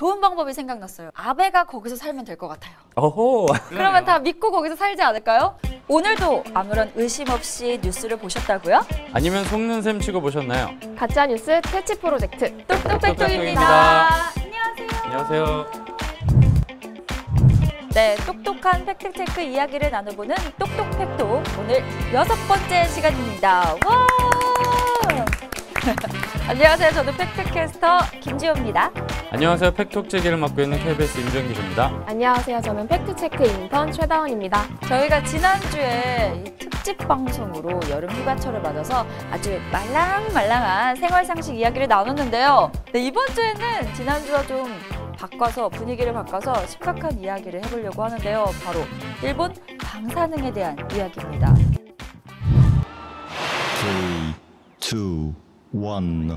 좋은 방법이 생각났어요. 아베가 거기서 살면 될 것 같아요. 어호. 그러면 다 믿고 거기서 살지 않을까요? 오늘도 아무런 의심 없이 뉴스를 보셨다고요? 아니면 속는 셈 치고 보셨나요? 가짜뉴스 퇴치 프로젝트 똑똑팩토입니다. 안녕하세요. 안녕하세요. 네, 똑똑한 팩트체크 이야기를 나눠보는 똑똑팩토 오늘 6번째 시간입니다. 와! 안녕하세요. 저는 팩트캐스터 김지호입니다. 안녕하세요. 팩톡제기를 맡고 있는 KBS 임주영 기자입니다. 안녕하세요. 저는 팩트체크 인턴 최다원입니다. 저희가 지난주에 이 특집 방송으로 여름 휴가철을 맞아서 아주 말랑말랑한 생활상식 이야기를 나눴는데요. 네, 이번 주에는 지난주와 좀 분위기를 바꿔서 심각한 이야기를 해보려고 하는데요. 바로 일본 방사능에 대한 이야기입니다. 3, 2, 1.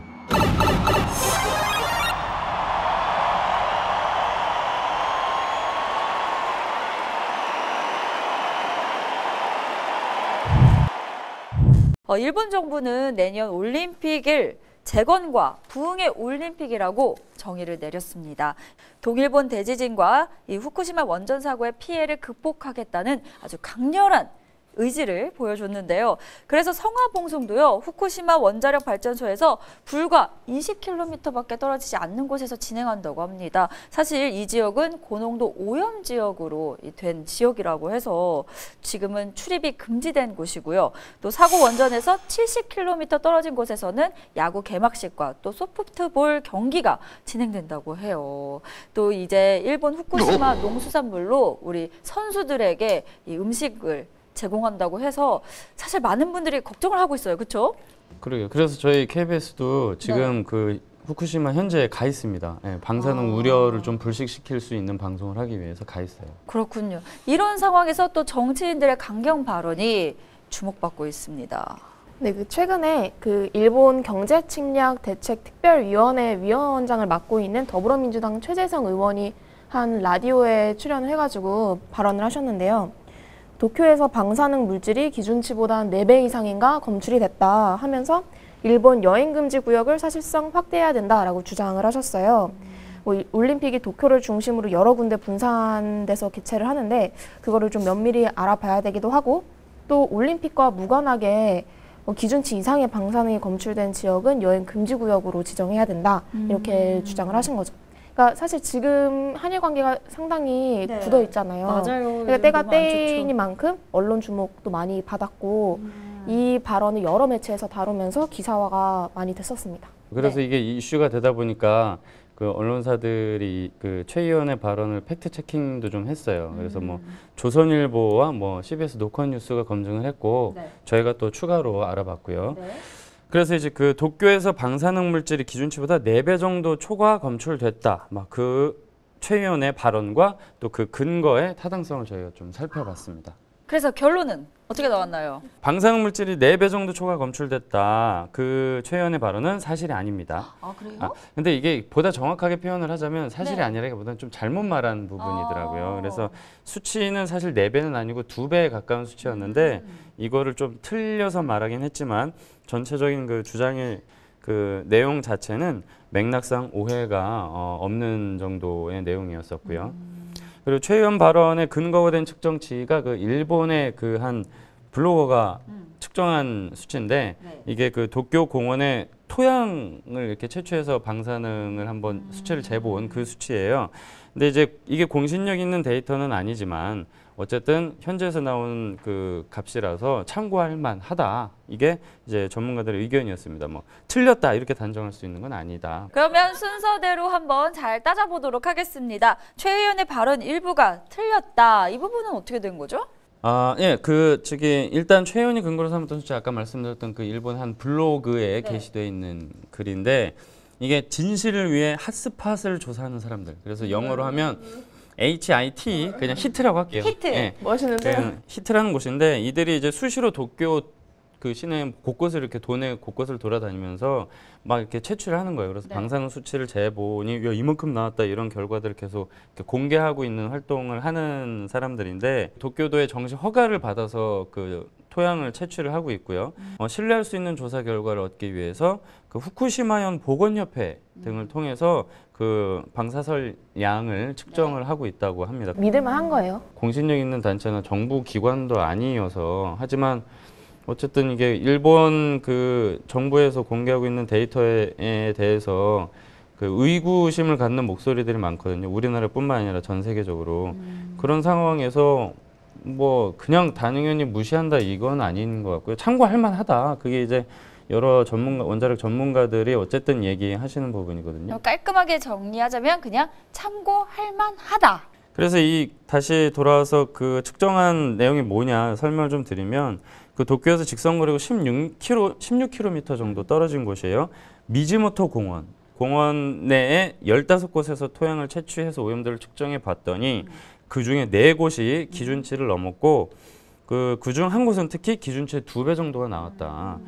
일본 정부는 내년 올림픽을 재건과 부흥의 올림픽이라고 정의를 내렸습니다. 동일본 대지진과 이 후쿠시마 원전 사고의 피해를 극복하겠다는 아주 강렬한 의지를 보여줬는데요. 그래서 성화봉송도요, 후쿠시마 원자력 발전소에서 불과 20km밖에 떨어지지 않는 곳에서 진행한다고 합니다. 사실 이 지역은 고농도 오염 지역으로 된 지역이라고 해서 지금은 출입이 금지된 곳이고요. 또 사고 원전에서 70km 떨어진 곳에서는 야구 개막식과 또 소프트볼 경기가 진행된다고 해요. 또 이제 일본 후쿠시마 농수산물로 우리 선수들에게 이 음식을 제공한다고 해서 사실 많은 분들이 걱정을 하고 있어요. 그렇죠? 그러게요. 그래서 저희 KBS도 지금 그 후쿠시마 현지에 가 있습니다. 네, 방사능 우려를 좀 불식시킬 수 있는 방송을 하기 위해서 가 있어요. 그렇군요. 이런 상황에서 또 정치인들의 강경 발언이 주목받고 있습니다. 네, 최근에 일본 경제침략대책특별위원회 위원장을 맡고 있는 더불어민주당 최재성 의원이 한 라디오에 출연을 해가지고 발언을 하셨는데요. 도쿄에서 방사능 물질이 기준치보다 4배 이상인가 검출이 됐다 하면서 일본 여행금지 구역을 사실상 확대해야 된다라고 주장을 하셨어요. 올림픽이 도쿄를 중심으로 여러 군데 분산돼서 개최를 하는데 그거를 좀 면밀히 알아봐야 되기도 하고 또 올림픽과 무관하게 기준치 이상의 방사능이 검출된 지역은 여행금지 구역으로 지정해야 된다 이렇게 주장을 하신 거죠. 그러니까 사실 지금 한일 관계가 상당히 굳어 있잖아요. 맞아요. 그러니까 때가 때이니만큼 언론 주목도 많이 받았고 이 발언을 여러 매체에서 다루면서 기사화가 많이 됐었습니다. 그래서 이게 이슈가 되다 보니까 그 언론사들이 그 최 의원의 발언을 팩트 체킹도 좀 했어요. 그래서 뭐 조선일보와 뭐 CBS 노컷뉴스가 검증을 했고 저희가 또 추가로 알아봤고요. 그래서 이제 그 도쿄에서 방사능 물질이 기준치보다 4배 정도 초과 검출됐다. 막 그 최 의원의 발언과 또 그 근거의 타당성을 저희가 좀 살펴봤습니다. 그래서 결론은 어떻게 나왔나요? 방사능 물질이 4배 정도 초과 검출됐다. 그 최 의원의 발언은 사실이 아닙니다. 아, 그래요? 근데 이게 보다 정확하게 표현을 하자면 사실이 아니라기보다는 좀 잘못 말한 부분이더라고요. 그래서 수치는 사실 4배는 아니고 2배에 가까운 수치였는데 이거를 좀 틀려서 말하긴 했지만 전체적인 그 주장의 그 내용 자체는 맥락상 오해가 없는 정도의 내용이었었고요. 그리고 최 의원 발언의 근거가 된 측정치가 그 일본의 그 한 블로거가 측정한 수치인데 이게 그 도쿄 공원의 토양을 이렇게 채취해서 방사능을 한번 수치를 재본 그 수치예요. 근데 이제 이게 공신력 있는 데이터는 아니지만 어쨌든 현지에서 나온 그 값이라서 참고할 만하다. 이게 이제 전문가들의 의견이었습니다. 뭐 틀렸다 이렇게 단정할 수 있는 건 아니다. 그러면 순서대로 한번 잘 따져보도록 하겠습니다. 최 의원의 발언 일부가 틀렸다. 이 부분은 어떻게 된 거죠? 예, 일단 최 의원이 근거로 삼았던 수치 아까 말씀드렸던 그 일본 한 블로그에 게시되어 있는 글인데 이게 진실을 위해 핫스팟을 조사하는 사람들. 그래서 영어로 하면 HIT 그냥 히트라고 할게요. 히트. 예. 멋있는데요? 히트라는 곳인데 이들이 이제 수시로 도쿄 그 시내 곳곳을 이렇게 도내 곳곳을 돌아다니면서 막 이렇게 채취를 하는 거예요. 그래서 방사능 수치를 재보니 야, 이만큼 나왔다 이런 결과들을 계속 이렇게 공개하고 있는 활동을 하는 사람들인데 도쿄도의 정식 허가를 받아서 그 토양을 채취를 하고 있고요. 신뢰할 수 있는 조사 결과를 얻기 위해서 그 후쿠시마현 보건협회 등을 통해서 그 방사선 양을 측정을 하고 있다고 합니다. 믿을만 한 거예요. 공신력 있는 단체는 정부 기관도 아니어서 하지만 어쨌든 이게 일본 그 정부에서 공개하고 있는 데이터에 대해서 그 의구심을 갖는 목소리들이 많거든요. 우리나라뿐만 아니라 전 세계적으로. 그런 상황에서 뭐 그냥 단연히 무시한다 이건 아닌 것 같고요. 참고할 만하다. 그게 이제 여러 전문가, 원자력 전문가들이 어쨌든 얘기하시는 부분이거든요. 깔끔하게 정리하자면 그냥 참고할 만하다. 그래서 이 다시 돌아와서 그 측정한 내용이 뭐냐 설명을 좀 드리면 그 도쿄에서 직선거리고 16km 정도 떨어진 곳이에요. 미즈모토 공원. 공원 내에 15곳에서 토양을 채취해서 오염도를 측정해 봤더니 그중에 4곳이 기준치를 넘었고 그중 한 곳은 특히 기준치의 2배 정도가 나왔다.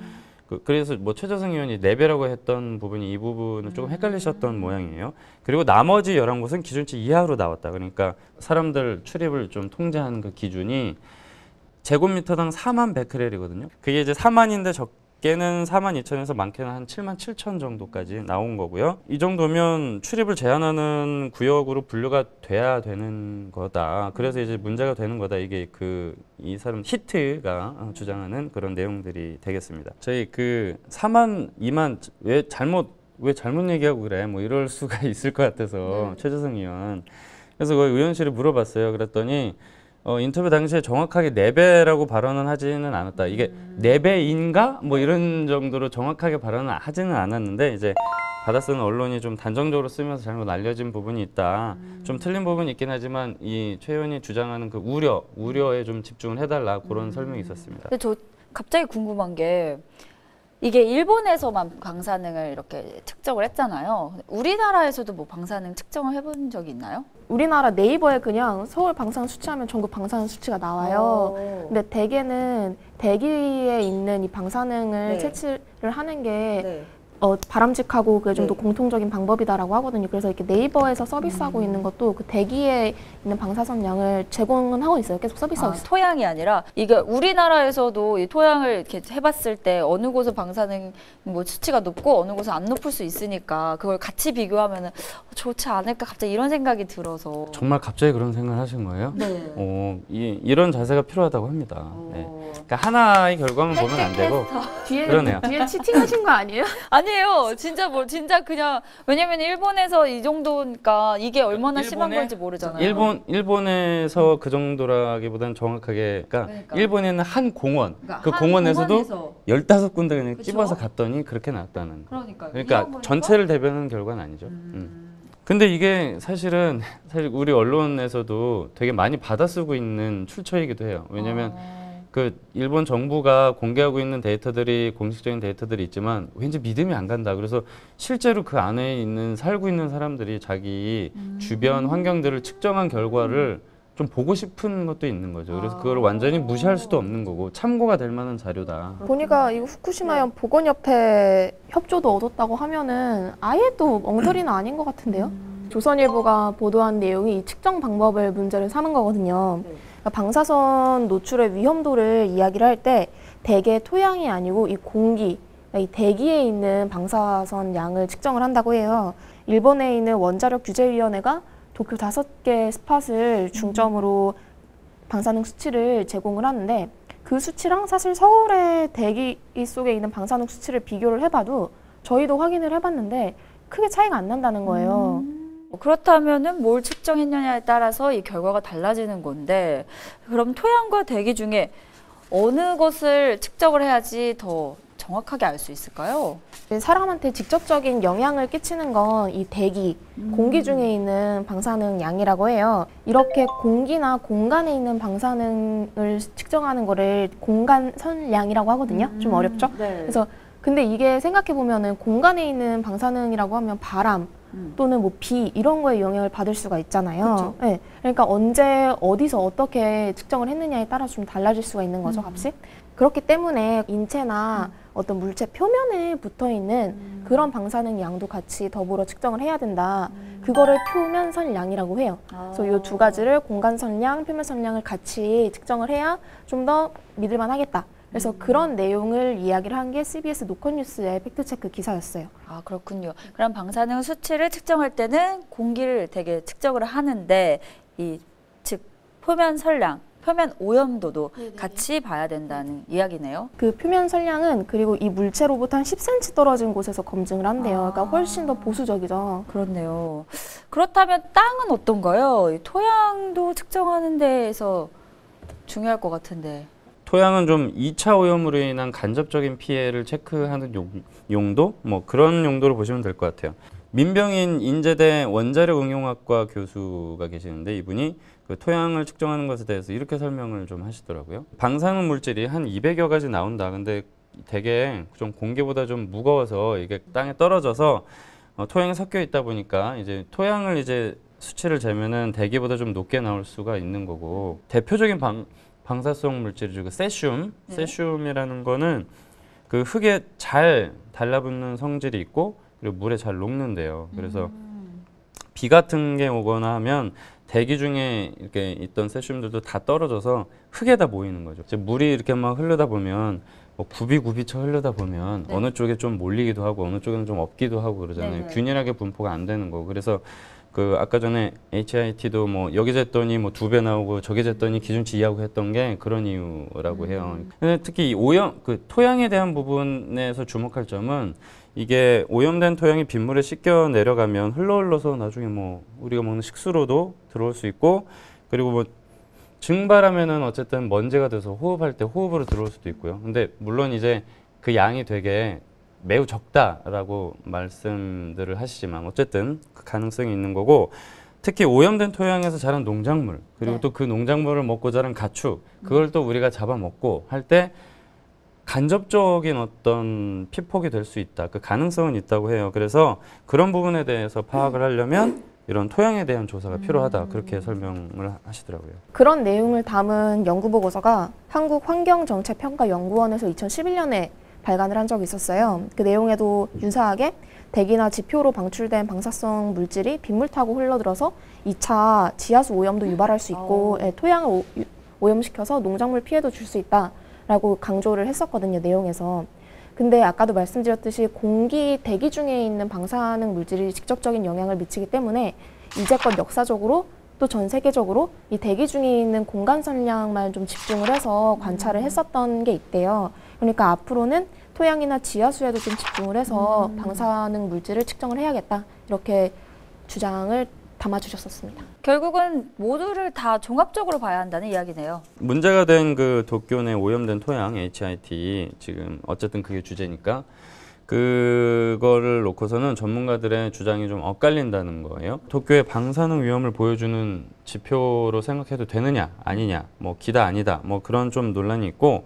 그래서 뭐 최재성 의원이 4배라고 했던 부분이 이 부분을 조금 헷갈리셨던 모양이에요. 그리고 나머지 11곳은 기준치 이하로 나왔다. 그러니까 사람들 출입을 좀 통제하는 그 기준이 제곱미터당 4만 베크렐이거든요. 그게 이제 4만인데 적게는 4만 2천에서 많게는 한 7만 7천 정도까지 나온 거고요. 이 정도면 출입을 제한하는 구역으로 분류가 돼야 되는 거다. 그래서 이제 문제가 되는 거다. 이게 이 사람 히트가 주장하는 그런 내용들이 되겠습니다. 저희 4만 2만 왜 잘못 얘기하고 그래? 뭐 이럴 수가 있을 것 같아서 최재성 의원. 그래서 그 의원실에 물어봤어요. 그랬더니 인터뷰 당시에 정확하게 4배라고 발언은 하지는 않았다. 이게 4배인가? 뭐 이런 정도로 정확하게 발언은 하지는 않았는데 이제 받아쓰는 언론이 좀 단정적으로 쓰면서 잘못 알려진 부분이 있다. 좀 틀린 부분이 있긴 하지만 이 최 의원이 주장하는 그 우려에 좀 집중을 해달라 그런 설명이 있었습니다. 근데 저 갑자기 궁금한 게 이게 일본에서만 방사능을 이렇게 측정을 했잖아요. 우리나라에서도 뭐 방사능 측정을 해본 적이 있나요? 우리나라 네이버에 그냥 서울 방사능 수치하면 전국 방사능 수치가 나와요. 근데 대개는 대기에 있는 이 방사능을 네. 채취를 하는 게 네. 바람직하고 그게 좀 더 네. 공통적인 방법이다라고 하거든요. 그래서 이렇게 네이버에서 서비스하고 있는 것도 그 대기에 있는 방사선 양을 제공은 하고 있어요. 계속 서비스하고 있어요. 토양이 아니라 이게 우리나라에서도 이 토양을 이렇게 해봤을 때 어느 곳은 방사능 뭐 수치가 높고 어느 곳은 안 높을 수 있으니까 그걸 같이 비교하면 좋지 않을까 갑자기 이런 생각이 들어서. 정말 갑자기 그런 생각을 하신 거예요? 네. 이런 자세가 필요하다고 합니다. 네. 그러니까 하나의 결과만 보면 안 되고 그러네요. 뒤에 치팅하신 거 아니에요? 아니에요. 진짜 그냥 왜냐면 일본에서 이 정도니까 이게 얼마나 심한 건지 모르잖아요. 일본에서 그 정도라기보다는 정확하게 그러니까 일본에는 한 공원 그러니까 그 한 공원에서도 15군데 그냥 그쵸? 집어서 갔더니 그렇게 나왔다는. 그러니까 전체를 대변하는 결과는 아니죠. 근데 이게 사실 우리 언론에서도 되게 많이 받아쓰고 있는 출처이기도 해요. 왜냐하면 그 일본 정부가 공개하고 있는 데이터들이 공식적인 데이터들이 있지만 왠지 믿음이 안 간다. 그래서 실제로 그 안에 살고 있는 사람들이 자기 주변 환경들을 측정한 결과를 좀 보고 싶은 것도 있는 거죠. 그래서 그걸 완전히 무시할 수도 없는 거고 참고가 될 만한 자료다. 보니까 이거 후쿠시마현 보건협회 협조도 얻었다고 하면은 아예 또 엉터리는 아닌 것 같은데요? 조선일보가 보도한 내용이 이 측정 방법을 문제를 삼은 거거든요. 그러니까 방사선 노출의 위험도를 이야기를 할 때 대개 토양이 아니고 이 공기, 이 대기에 있는 방사선 양을 측정을 한다고 해요. 일본에 있는 원자력 규제위원회가 도쿄 5개 스팟을 중점으로 방사능 수치를 제공을 하는데 그 수치랑 사실 서울의 대기 속에 있는 방사능 수치를 비교를 해봐도 저희도 확인을 해봤는데 크게 차이가 안 난다는 거예요. 그렇다면은 뭘 측정했느냐에 따라서 이 결과가 달라지는 건데 그럼 토양과 대기 중에 어느 것을 측정을 해야지 더 정확하게 알 수 있을까요? 사람한테 직접적인 영향을 끼치는 건 이 대기, 공기 중에 있는 방사능 양이라고 해요. 이렇게 공기나 공간에 있는 방사능을 측정하는 거를 공간선량이라고 하거든요. 좀 어렵죠? 네. 그래서 근데 이게 생각해 보면은 공간에 있는 방사능이라고 하면 바람 또는 뭐 비 이런 거에 영향을 받을 수가 있잖아요. 네. 그러니까 언제 어디서 어떻게 측정을 했느냐에 따라서 좀 달라질 수가 있는 거죠, 값이. 그렇기 때문에 인체나 어떤 물체 표면에 붙어 있는 그런 방사능 양도 같이 더불어 측정을 해야 된다. 그거를 표면선량이라고 해요. 그래서 이 두 가지를 공간선량, 표면선량을 같이 측정을 해야 좀 더 믿을만 하겠다. 그래서 그런 내용을 이야기를 한 게 CBS 노컷뉴스의 팩트체크 기사였어요. 아, 그렇군요. 그럼 방사능 수치를 측정할 때는 공기를 되게 측정을 하는데 즉 표면 선량, 표면 오염도도 같이 봐야 된다는 이야기네요. 그 표면 선량은 그리고 이 물체로부터 한 10cm 떨어진 곳에서 검증을 한대요. 그러니까 훨씬 더 보수적이죠. 그렇네요. 그렇다면 땅은 어떤가요? 이 토양도 측정하는 데에서 중요할 것 같은데. 토양은 좀 2차 오염으로 인한 간접적인 피해를 체크하는 용도? 뭐 그런 용도로 보시면 될 것 같아요. 민병인 인제대 원자력 응용학과 교수가 계시는데 이분이 그 토양을 측정하는 것에 대해서 이렇게 설명을 좀 하시더라고요. 방사능 물질이 한 200여 가지 나온다. 근데 되게 좀 공기보다 좀 무거워서 이게 땅에 떨어져서 토양에 섞여 있다 보니까 이제 토양을 이제 수치를 재면은 대기보다 좀 높게 나올 수가 있는 거고, 대표적인 방사성 물질이죠. 그 세슘. 네. 세슘이라는 거는 그 흙에 잘 달라붙는 성질이 있고 그리고 물에 잘 녹는데요. 그래서 비 같은 게 오거나 하면 대기 중에 이렇게 있던 세슘들도 다 떨어져서 흙에다 모이는 거죠. 이제 물이 이렇게 막 흐르다 보면 뭐 굽이쳐 흐르다 보면 네. 어느 쪽에 좀 몰리기도 하고 어느 쪽에는 좀 없기도 하고 그러잖아요. 네네. 균일하게 분포가 안 되는 거고. 그래서 그 아까 전에 HIT도 뭐 여기 쟀더니 뭐 2배 나오고 저기 쟀더니 기준치 이하고 했던 게 그런 이유라고 해요. 근데 특히 이 오염, 그 토양에 대한 부분에서 주목할 점은 이게 오염된 토양이 빗물에 씻겨 내려가면 흘러서 나중에 뭐 우리가 먹는 식수로도 들어올 수 있고, 그리고 뭐 증발하면은 어쨌든 먼지가 돼서 호흡할 때 호흡으로 들어올 수도 있고요. 근데 물론 이제 그 양이 되게 매우 적다라고 말씀들을 하시지만 어쨌든 그 가능성이 있는 거고, 특히 오염된 토양에서 자란 농작물, 그리고 네. 또 그 농작물을 먹고 자란 가축, 그걸 또 우리가 잡아먹고 할 때 간접적인 어떤 피폭이 될 수 있다. 그 가능성은 있다고 해요. 그래서 그런 부분에 대해서 파악을 하려면 이런 토양에 대한 조사가 필요하다. 그렇게 설명을 하시더라고요. 그런 내용을 담은 연구 보고서가 한국환경정책평가연구원에서 2011년에 발간을 한 적이 있었어요. 그 내용에도 유사하게 대기나 지표로 방출된 방사성 물질이 빗물 타고 흘러들어서 2차 지하수 오염도 유발할 수 있고 토양을 오염시켜서 농작물 피해도 줄 수 있다라고 강조를 했었거든요, 내용에서. 근데 아까도 말씀드렸듯이 공기 대기 중에 있는 방사능 물질이 직접적인 영향을 미치기 때문에 이제껏 역사적으로 또 전 세계적으로 이 대기 중에 있는 공간 선량만 좀 집중을 해서 관찰을 했었던 게 있대요. 그러니까 앞으로는 토양이나 지하수에도 좀 집중을 해서 방사능 물질을 측정을 해야겠다. 이렇게 주장을 담아주셨었습니다. 결국은 모두를 다 종합적으로 봐야 한다는 이야기네요. 문제가 된 그 도쿄 내 오염된 토양 HIT, 지금 어쨌든 그게 주제니까 그거를 놓고서는 전문가들의 주장이 좀 엇갈린다는 거예요. 도쿄의 방사능 위험을 보여주는 지표로 생각해도 되느냐 아니냐, 뭐 기다 아니다, 뭐 그런 좀 논란이 있고,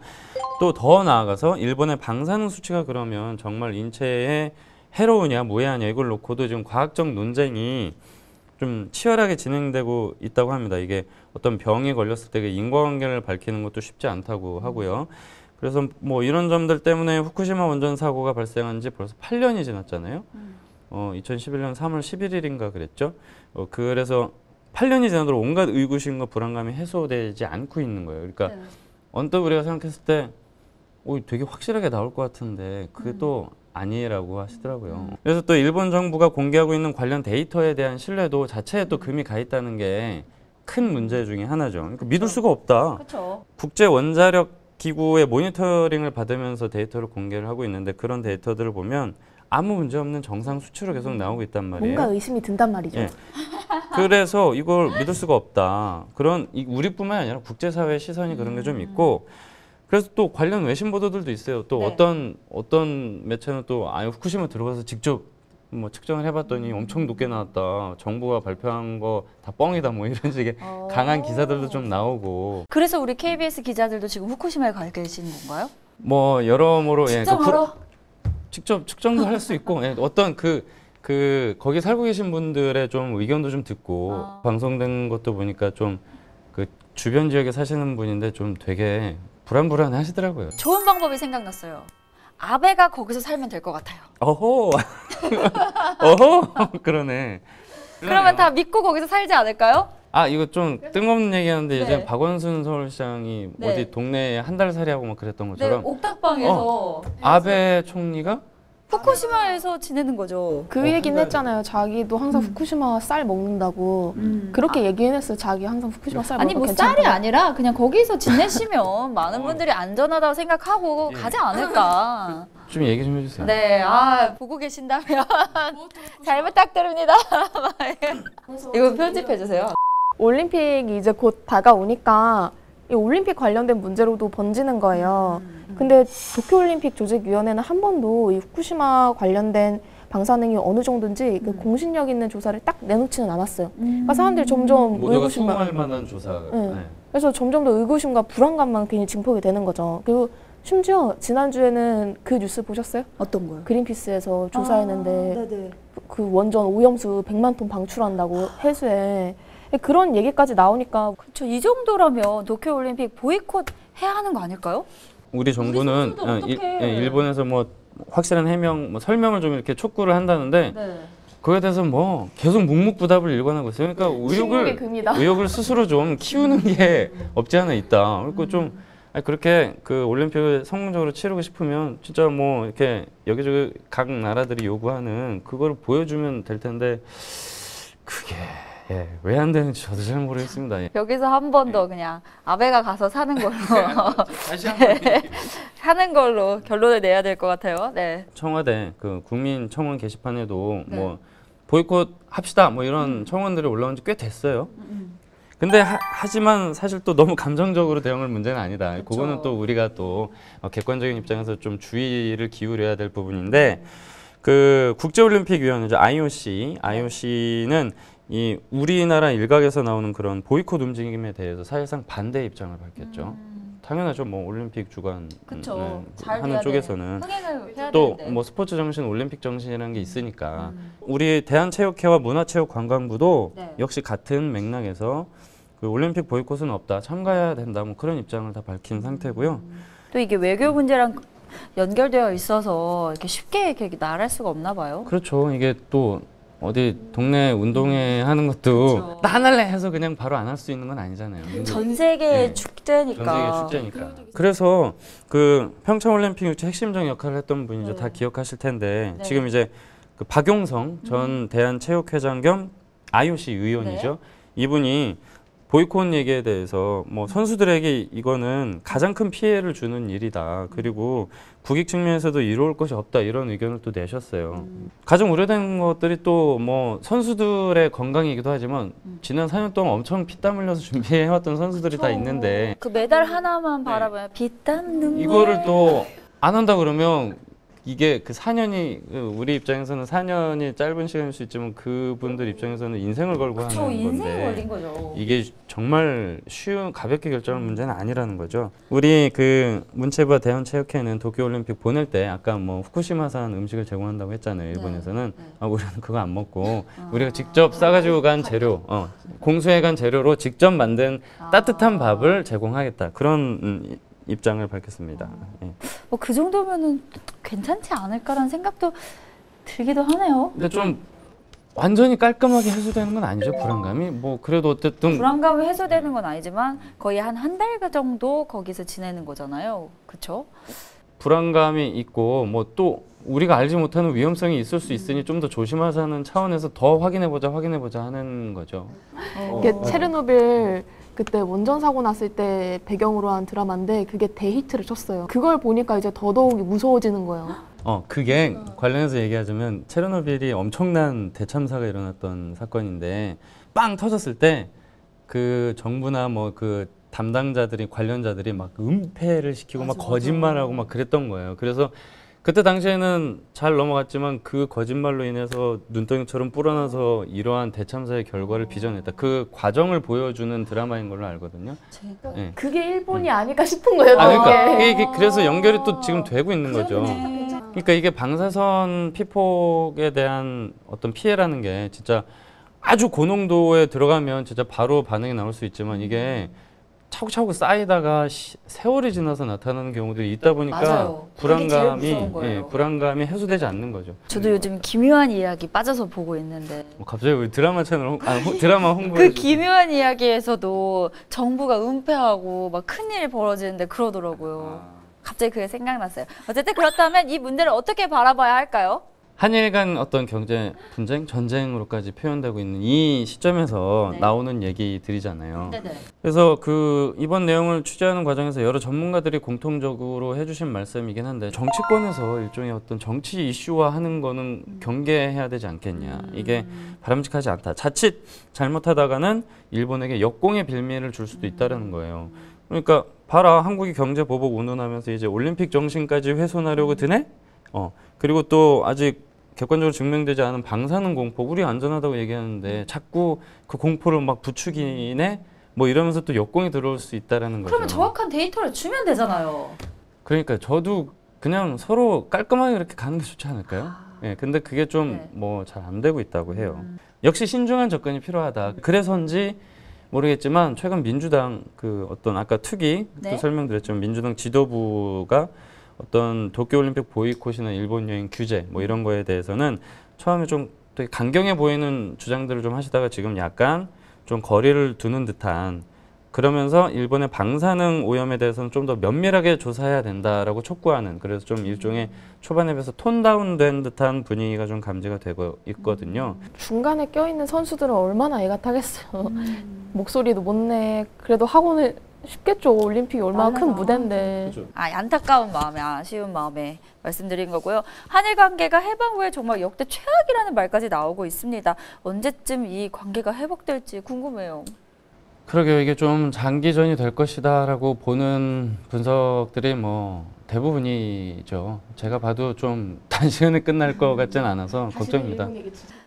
또 더 나아가서 일본의 방사능 수치가 그러면 정말 인체에 해로우냐 무해하냐, 이걸 놓고도 지금 과학적 논쟁이 좀 치열하게 진행되고 있다고 합니다. 이게 어떤 병이 걸렸을 때 그 인과관계를 밝히는 것도 쉽지 않다고 하고요. 그래서 뭐 이런 점들 때문에 후쿠시마 원전 사고가 발생한 지 벌써 8년이 지났잖아요. 2011년 3월 11일인가 그랬죠. 그래서 8년이 지나도록 온갖 의구심과 불안감이 해소되지 않고 있는 거예요. 그러니까 언뜻 우리가 생각했을 때 되게 확실하게 나올 것 같은데 그게 또 아니라고 하시더라고요. 그래서 또 일본 정부가 공개하고 있는 관련 데이터에 대한 신뢰도 자체에 또 금이 가 있다는 게 큰 문제 중에 하나죠. 그러니까 믿을 수가 없다. 그렇죠. 국제 원자력 기구의 모니터링을 받으면서 데이터를 공개를 하고 있는데 그런 데이터들을 보면 아무 문제 없는 정상 수치로 계속 나오고 있단 말이에요. 뭔가 의심이 든단 말이죠. 예. 그래서 이걸 믿을 수가 없다. 우리뿐만 아니라 국제사회의 시선이 그런 게 좀 있고, 그래서 또 관련 외신 보도들도 있어요. 또 네. 어떤 매체는 또 후쿠시마 들어가서 직접 뭐 측정을 해봤더니 엄청 높게 나왔다. 정부가 발표한 거 다 뻥이다. 뭐 이런 식의 강한 기사들도 좀 나오고. 그래서 우리 KBS 기자들도 지금 후쿠시마에 가 계시는 건가요? 뭐 여러모로 측정하러? 직접 측정도 할 수 있고, 어떤 거기 살고 계신 분들의 좀 의견도 좀 듣고 방송된 것도 보니까 좀 그 주변 지역에 사시는 분인데 좀 되게 불안불안해 하시더라고요. 좋은 방법이 생각났어요. 아베가 거기서 살면 될 것 같아요. 어허. 어허. 그러네. 그러면 다 믿고 거기서 살지 않을까요? 아 이거 좀 뜬금없는 얘기하는데 네. 예전에 박원순 서울시장이 네. 어디 동네에 한 달 살이하고 막 그랬던 네, 것처럼 옥탑방에서 아베 총리가 후쿠시마에서 지내는 거죠. 그 얘기는 했잖아요. 자기도 항상 후쿠시마 쌀 먹는다고 그렇게 얘기는 했어요. 자기 항상 후쿠시마 쌀 아니 먹으면 뭐 쌀이 괜찮다고. 아니라 그냥 거기서 지내시면 많은 분들이 안전하다고 생각하고 가지 않을까. 좀 얘기 좀 해주세요. 네, 보고 계신다면 잘 부탁드립니다. 이거 편집해 주세요. 올림픽이 이제 곧 다가오니까 이 올림픽 관련된 문제로도 번지는 거예요. 근데 도쿄올림픽 조직위원회는 한 번도 이 후쿠시마 관련된 방사능이 어느 정도인지 그 공신력 있는 조사를 딱 내놓지는 않았어요. 그러니까 사람들이 점점 모두가 의구심만 수긍할 만한 조사. 네. 그래서 점점 더 의구심과 불안감만 괜히 증폭이 되는 거죠. 그리고 심지어 지난주에는 그 뉴스 보셨어요? 어떤 거요? 그린피스에서 조사했는데 네네. 그 원전 오염수 100만 톤 방출한다고 해수에 그런 얘기까지 나오니까 그렇죠. 이 정도라면 도쿄올림픽 보이콧 해야 하는 거 아닐까요? 우리 정부는 선수들 어떡해. 일본에서 뭐 확실한 해명, 뭐 설명을 좀 이렇게 촉구를 한다는데 네. 그거에 대해서 뭐 계속 묵묵부답을 일관하고 있어요. 그러니까 침묵의 금이다. 의욕을 스스로 좀 키우는 게 없지 않아 있다. 그리고 좀 그렇게 그 올림픽을 성공적으로 치르고 싶으면 진짜 뭐 이렇게 여기저기 각 나라들이 요구하는 그걸 보여주면 될 텐데 그게 왜 안 되는지 저도 잘 모르겠습니다. 예. 여기서 한 번 더 그냥 아베가 가서 사는 걸로 다시 한번 사는 걸로 결론을 내야 될 것 같아요. 네. 청와대 그 국민청원 게시판에도 네. 뭐 보이콧 합시다 뭐 이런 청원들이 올라온 지 꽤 됐어요. 근데 하지만 사실 또 너무 감정적으로 대응할 문제는 아니다. 그쵸. 그거는 또 우리가 또 객관적인 입장에서 좀 주의를 기울여야 될 부분인데 그 국제올림픽위원회죠 IOC는 이 우리나라 일각에서 나오는 그런 보이콧 움직임에 대해서 사실상 반대 입장을 밝혔죠. 당연하죠. 뭐 올림픽 주관 그쵸. 잘 하는 돼야 쪽에서는 흥행을 해야 또 되는데. 뭐 스포츠 정신, 올림픽 정신이라는 게 있으니까 우리 대한체육회와 문화체육관광부도 네. 역시 같은 맥락에서 그 올림픽 보이콧은 없다, 참가해야 된다, 뭐 그런 입장을 다 밝힌 상태고요. 또 이게 외교 문제랑 연결되어 있어서 이렇게 쉽게 이렇게 나갈 수가 없나 봐요. 그렇죠. 이게 또 어디 동네 운동회 하는 것도 그렇죠. 나 안 할래 해서 그냥 바로 안 할 수 있는 건 아니잖아요. 전 세계 네. 축제니까. 전 세계 축제니까. 그래서 그 평창올림픽 유치 핵심적 역할을 했던 분이죠. 네. 다 기억하실 텐데 네. 지금 이제 그 박용성 전 대한체육회장 겸 IOC 의원이죠. 이분이 보이콧 얘기에 대해서 뭐 선수들에게 이거는 가장 큰 피해를 주는 일이다. 그리고 국익 측면에서도 이로울 것이 없다. 이런 의견을 또 내셨어요. 가장 우려된 것들이 또 뭐 선수들의 건강이기도 하지만 지난 4년 동안 엄청 피땀 흘려서 준비해왔던 선수들이 다 있는데 그 메달 하나만 바라보면 피땀 눈물. 이거를 또 안 한다 그러면 이게 그 4년이 우리 입장에서는 4년이 짧은 시간일 수 있지만 그분들 입장에서는 인생을 걸고 그쵸, 하는 인생이 건데 걸린 거죠. 이게 정말 쉬운 가볍게 결정할 문제는 아니라는 거죠. 우리 그 문체부와 대한체육회는 도쿄올림픽 보낼 때 아까 뭐 후쿠시마산 음식을 제공한다고 했잖아요. 일본에서는 네. 우리는 그거 안 먹고 우리가 직접 싸가지고 간 재료, 공수해 간 재료로 직접 만든 따뜻한 밥을 제공하겠다. 그런 입장을 밝혔습니다. 예. 뭐 그 정도면은 괜찮지 않을까라는 생각도 들기도 하네요. 근데 좀 완전히 깔끔하게 해소되는 건 아니죠. 불안감이 뭐 그래도 어쨌든 불안감이 해소되는 건 아니지만 거의 한 달 정도 거기서 지내는 거잖아요. 그렇죠? 불안감이 있고 뭐 또 우리가 알지 못하는 위험성이 있을 수 있으니 좀 더 조심하자는 차원에서 더 확인해보자 하는 거죠. 이게 체르노빌 그때 원전 사고 났을 때 배경으로 한 드라마인데 그게 대히트를 쳤어요. 그걸 보니까 이제 더더욱 무서워지는 거예요. 그게 관련해서 얘기하자면 체르노빌이 엄청난 대참사가 일어났던 사건인데 빵 터졌을 때 그 정부나 뭐 그 담당자들이 관련자들이 막 은폐를 시키고 막 거짓말하고 막 그랬던 거예요. 그래서 그때 당시에는 잘 넘어갔지만 그 거짓말로 인해서 눈덩이처럼 불어나서 이러한 대참사의 결과를 빚어냈다. 그 과정을 보여주는 드라마인 걸로 알거든요. 네. 그게 일본이 아닐까 싶은 거예요. 그러니까 그게. 이게 그래서 연결이 또 지금 되고 있는 거죠. 그러니까 이게 방사선 피폭에 대한 어떤 피해라는 게 진짜 아주 고농도에 들어가면 진짜 바로 반응이 나올 수 있지만 이게 차곡차곡 쌓이다가 세월이 지나서 나타나는 경우들이 있다 보니까 맞아요. 그게 제일 무서운 거예요. 불안감이 해소되지 않는 거죠. 저도 요즘 기묘한 이야기 빠져서 보고 있는데 갑자기 우리 드라마 채널 드라마 그 홍보해 기묘한 이야기에서도 정부가 은폐하고 막 큰일 벌어지는데 그러더라고요. 갑자기 그게 생각났어요. 어쨌든 그렇다면 이 문제를 어떻게 바라봐야 할까요? 한일 간 어떤 경제 분쟁, 전쟁으로까지 표현되고 있는 이 시점에서 네. 나오는 얘기들이잖아요. 네네. 그래서 그 이번 내용을 취재하는 과정에서 여러 전문가들이 공통적으로 해주신 말씀이긴 한데 정치권에서 일종의 어떤 정치 이슈화하는 거는 경계해야 되지 않겠냐. 이게 바람직하지 않다. 자칫 잘못하다가는 일본에게 역공의 빌미를 줄 수도 있다는 거예요. 그러니까 봐라, 한국이 경제 보복 운운하면서 이제 올림픽 정신까지 훼손하려고 드네. 그리고 또 아직 객관적으로 증명되지 않은 방사능 공포, 우리 안전하다고 얘기하는데 자꾸 그 공포를 막 부추기네, 뭐 이러면서 또 역공이 들어올 수 있다라는 거죠. 그러면 정확한 데이터를 주면 되잖아요. 그러니까 저도 그냥 서로 깔끔하게 이렇게 가는 게 좋지 않을까요? 예, 근데 그게 좀 뭐 잘 안 되고 있다고 해요. 역시 신중한 접근이 필요하다. 그래서인지 모르겠지만 최근 민주당 그 어떤 아까 특위 네. 또 설명드렸지만 민주당 지도부가 어떤 도쿄올림픽 보이콧이나 일본 여행 규제 뭐 이런 거에 대해서는 처음에 좀 되게 강경해 보이는 주장들을 좀 하시다가 지금 약간 좀 거리를 두는 듯한, 그러면서 일본의 방사능 오염에 대해서는 좀 더 면밀하게 조사해야 된다라고 촉구하는, 그래서 좀 일종의 초반에 비해서 톤 다운된 듯한 분위기가 좀 감지가 되고 있거든요. 중간에 껴있는 선수들은 얼마나 애가 타겠어요. 목소리도 못 내. 그래도 학원을 쉽겠죠. 올림픽이 얼마나 큰 무대인데. 안타까운 마음에, 아쉬운 마음에 말씀드린 거고요. 한일 관계가 해방 후에 정말 역대 최악이라는 말까지 나오고 있습니다. 언제쯤 이 관계가 회복될지 궁금해요. 그러게요. 이게 좀 장기전이 될 것이다라고 보는 분석들이 뭐 대부분이죠. 제가 봐도 좀 단시간에 끝날 것 같진 않아서 걱정입니다.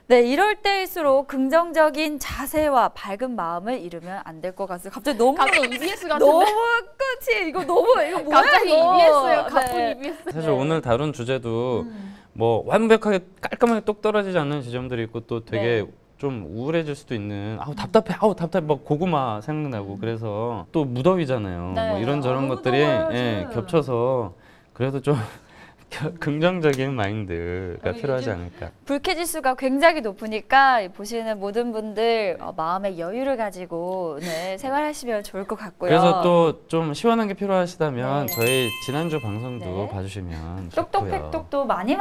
네, 이럴 때일수록 긍정적인 자세와 밝은 마음을 잃으면 안 될 것 같아요. 갑자기 너무 EBS 같은데. 너무 끝이 이거 뭐야 갑자기 이거. EBS예요. 가쁜 네. EBS. 사실 오늘 다룬 주제도 뭐 완벽하게 깔끔하게 똑 떨어지지 않는 지점들이 있고 또 되게 좀 우울해질 수도 있는, 아우 답답해 막 고구마 생각나고 그래서 또 무더위잖아요. 네. 뭐 이런저런 너무 것들이 더워요, 지금. 겹쳐서 그래도 좀 긍정적인 마인드가 필요하지 않을까. 불쾌지수가 굉장히 높으니까 보시는 모든 분들 마음의 여유를 가지고 생활하시면 좋을 것 같고요. 그래서 또 좀 시원한 게 필요하시다면 네. 저희 지난주 방송도 네. 봐주시면 좋고요. 똑똑팩똑도 많이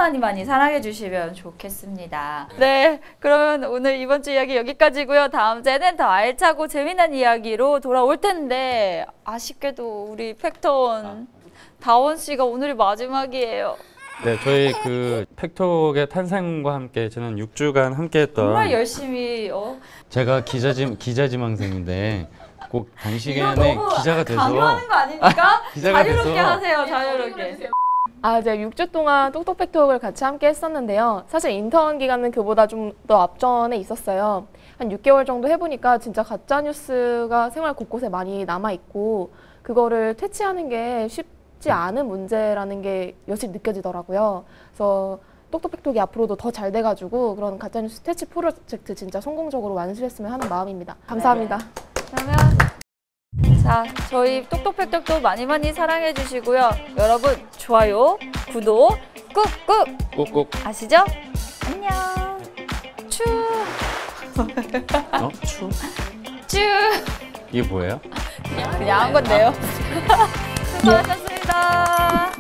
사랑해 주시면 좋겠습니다. 네, 그러면 오늘 이번 주 이야기 여기까지고요. 다음 주에는 더 알차고 재미난 이야기로 돌아올 텐데 아쉽게도 우리 팩톤 다원 씨가 오늘이 마지막이에요. 네, 저희 그 팩톡의 탄생과 함께 저는 6주간 함께했던, 정말 열심히 제가 기자지망생인데 꼭 이거 단시간에 너무 기자가 돼서 강요하는 거 아닙니까? 기자가 자유롭게 돼서 하세요, 자유롭게. 제가 6주 동안 똑똑팩톡을 같이 함께 했었는데요. 사실 인턴 기간은 그보다 좀 더 앞전에 있었어요. 한 6개월 정도 해보니까 진짜 가짜뉴스가 생활 곳곳에 많이 남아있고 그거를 퇴치하는 게 쉽지 않은 문제라는 게 여실히 느껴지더라고요. 그래서 똑똑팩톡이 앞으로도 더 잘 돼가지고 그런 가짜뉴스 퇴치 프로젝트 진짜 성공적으로 완수했으면 하는 마음입니다. 감사합니다. 그러면 자, 저희 똑똑팩똑도 많이 사랑해 주시고요. 여러분 좋아요, 구독 꾹꾹 꼭꼭 아시죠? 안녕. 추. 쭈. 이게 뭐예요? 그냥 한 건데요. 수고하셨습니다.